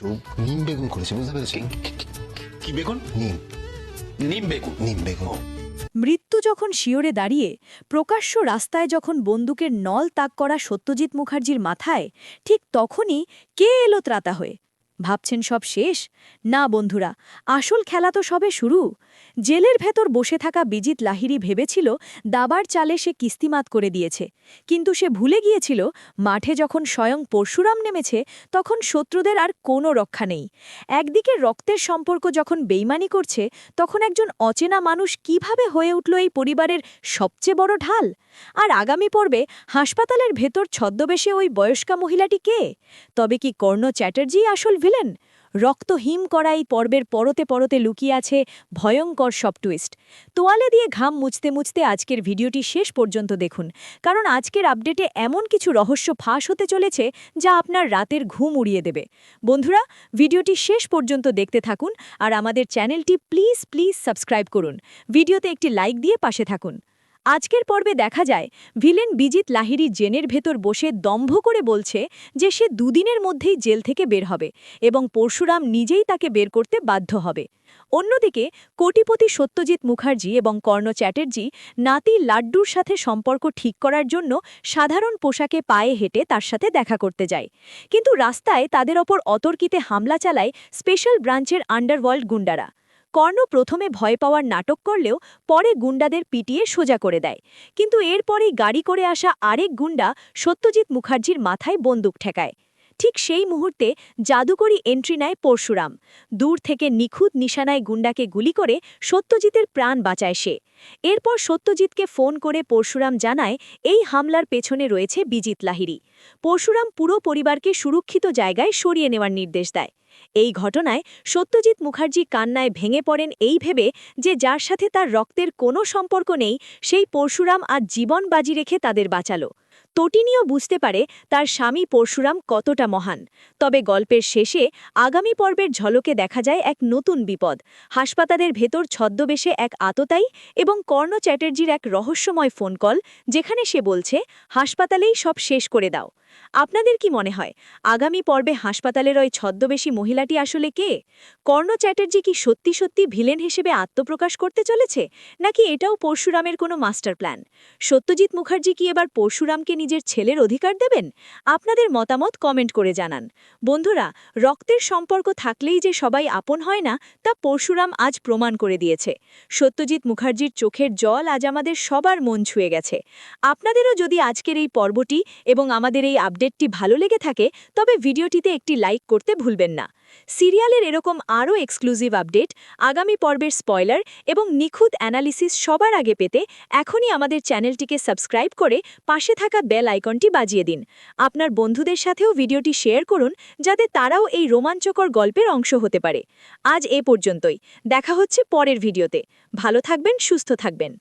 ও নিম বেগুন করেছে, বুঝতে পেরেছি। কি বেগুন? নিম নিম বেগুন। নিম বেগুন। মৃত্যু যখন শিওরে দাঁড়িয়ে প্রকাশ্য রাস্তায় যখন বন্দুকের নল তাক করা সত্যজিৎ মুখার্জির মাথায়, ঠিক তখনই কে এলো ত্রাতা হয়ে? ভাবছেন সব শেষ? না বন্ধুরা, আসল খেলা তো সবে শুরু। জেলের ভেতর বসে থাকা বিজিত লাহিড়ী ভেবেছিল দাবার চালে সে কিস্তিমাত করে দিয়েছে, কিন্তু সে ভুলে গিয়েছিল মাঠে যখন স্বয়ং পরশুরাম নেমেছে তখন শত্রুদের আর কোনো রক্ষা নেই। একদিকে রক্তের সম্পর্ক যখন বেইমানি করছে, তখন একজন অচেনা মানুষ কিভাবে হয়ে উঠল এই পরিবারের সবচেয়ে বড় ঢাল? আর আগামী পর্বে হাসপাতালের ভেতর ছদ্মবেশে ওই বয়স্কা মহিলাটি কে? তবে কি কর্ণ চ্যাটার্জি আসল ভিলেন? রক্তহিম করা এই পর্বের পরতে পরতে লুকিয়ে আছে ভয়ঙ্কর সব টুইস্ট। তোয়ালে দিয়ে ঘাম মুছতে মুছতে আজকের ভিডিওটি শেষ পর্যন্ত দেখুন, কারণ আজকের আপডেটে এমন কিছু রহস্য ফাঁস হতে চলেছে যা আপনার রাতের ঘুম উড়িয়ে দেবে। বন্ধুরা, ভিডিওটি শেষ পর্যন্ত দেখতে থাকুন আর আমাদের চ্যানেলটি প্লিজ প্লিজ সাবস্ক্রাইব করুন। ভিডিওতে একটি লাইক দিয়ে পাশে থাকুন। আজকের পর্বে দেখা যায় ভিলেন বিজিত লাহিড়ী জেনের ভেতর বসে দম্ভ করে বলছে যে সে দুদিনের মধ্যেই জেল থেকে বের হবে এবং পরশুরাম নিজেই তাকে বের করতে বাধ্য হবে। অন্যদিকে কোটিপতি সত্যজিৎ মুখার্জি এবং কর্ণ চ্যাটার্জি নাতি লাড্ডুর সাথে সম্পর্ক ঠিক করার জন্য সাধারণ পোশাকে পায়ে হেঁটে তার সাথে দেখা করতে যায়, কিন্তু রাস্তায় তাদের ওপর অতর্কিতে হামলা চালায় স্পেশাল ব্রাঞ্চের আন্ডারওয়ার্ল্ড গুন্ডারা। কর্ণ প্রথমে ভয় পাওয়ার নাটক করলেও পরে গুন্ডাদের পিটিয়ে সোজা করে দেয়, কিন্তু এরপরেই গাড়ি করে আসা আরেক গুন্ডা সত্যজিৎ মুখার্জির মাথায় বন্দুক ঠেকায়। ঠিক সেই মুহূর্তে জাদুকরি এন্ট্রি নেয় পরশুরাম। দূর থেকে নিখুঁত নিশানায় গুন্ডাকে গুলি করে সত্যজিতের প্রাণ বাঁচায় সে। এরপর সত্যজিৎকে ফোন করে পরশুরাম জানায় এই হামলার পেছনে রয়েছে বিজিত লাহিড়ী। পরশুরাম পুরো পরিবারকে সুরক্ষিত জায়গায় সরিয়ে নেওয়ার নির্দেশ দেয়। এই ঘটনায় সত্যজিৎ মুখার্জি কান্নায় ভেঙে পড়েন এই ভেবে যে যার সাথে তার রক্তের কোনো সম্পর্ক নেই সেই পরশুরাম আজ জীবন বাজি রেখে তাদের বাঁচালো। তটিনীও বুঝতে পারে তার স্বামী পরশুরাম কতটা মহান। তবে গল্পের শেষে আগামী পর্বের ঝলকে দেখা যায় এক নতুন বিপদ। হাসপাতালের ভেতর ছদ্মবেশে এক আততায়ী এবং কর্ণ চ্যাটার্জির এক রহস্যময় ফোন কল, যেখানে সে বলছে হাসপাতালেই সব শেষ করে দাও। আপনাদের কি মনে হয় আগামী পর্বে হাসপাতালের ওই ছদ্মবেশী মহিলাটি আসলে কে? কর্ণ চ্যাটার্জি কি সত্যি সত্যি ভিলেন হিসেবে আত্মপ্রকাশ করতে চলেছে, নাকি এটাও পরশুরামের কোনো মাস্টার প্ল্যান? সত্যজিৎ মুখার্জি কি এবার পরশুরামকে নিজের ছেলের অধিকার দেবেন? আপনাদের মতামত কমেন্ট করে জানান। বন্ধুরা, রক্তের সম্পর্ক থাকলেই যে সবাই আপন হয় না তা পরশুরাম আজ প্রমাণ করে দিয়েছে। সত্যজিৎ মুখার্জির চোখের জল আজ আমাদের সবার মন ছুঁয়ে গেছে। আপনাদেরও যদি আজকের এই পর্বটি এবং আমাদের এই আপডেটটি ভালো লেগে থাকে তবে ভিডিওটিতে একটি লাইক করতে ভুলবেন না। সিরিয়ালের এরকম আরও এক্সক্লুসিভ আপডেট, আগামী পর্বের স্পয়লার এবং নিখুঁত অ্যানালিসিস সবার আগে পেতে এখনই আমাদের চ্যানেলটিকে সাবস্ক্রাইব করে পাশে থাকা বেল আইকনটি বাজিয়ে দিন। আপনার বন্ধুদের সাথেও ভিডিওটি শেয়ার করুন যাতে তারাও এই রোমাঞ্চকর গল্পের অংশ হতে পারে। আজ এ পর্যন্তই, দেখা হচ্ছে পরের ভিডিওতে। ভালো থাকবেন, সুস্থ থাকবেন।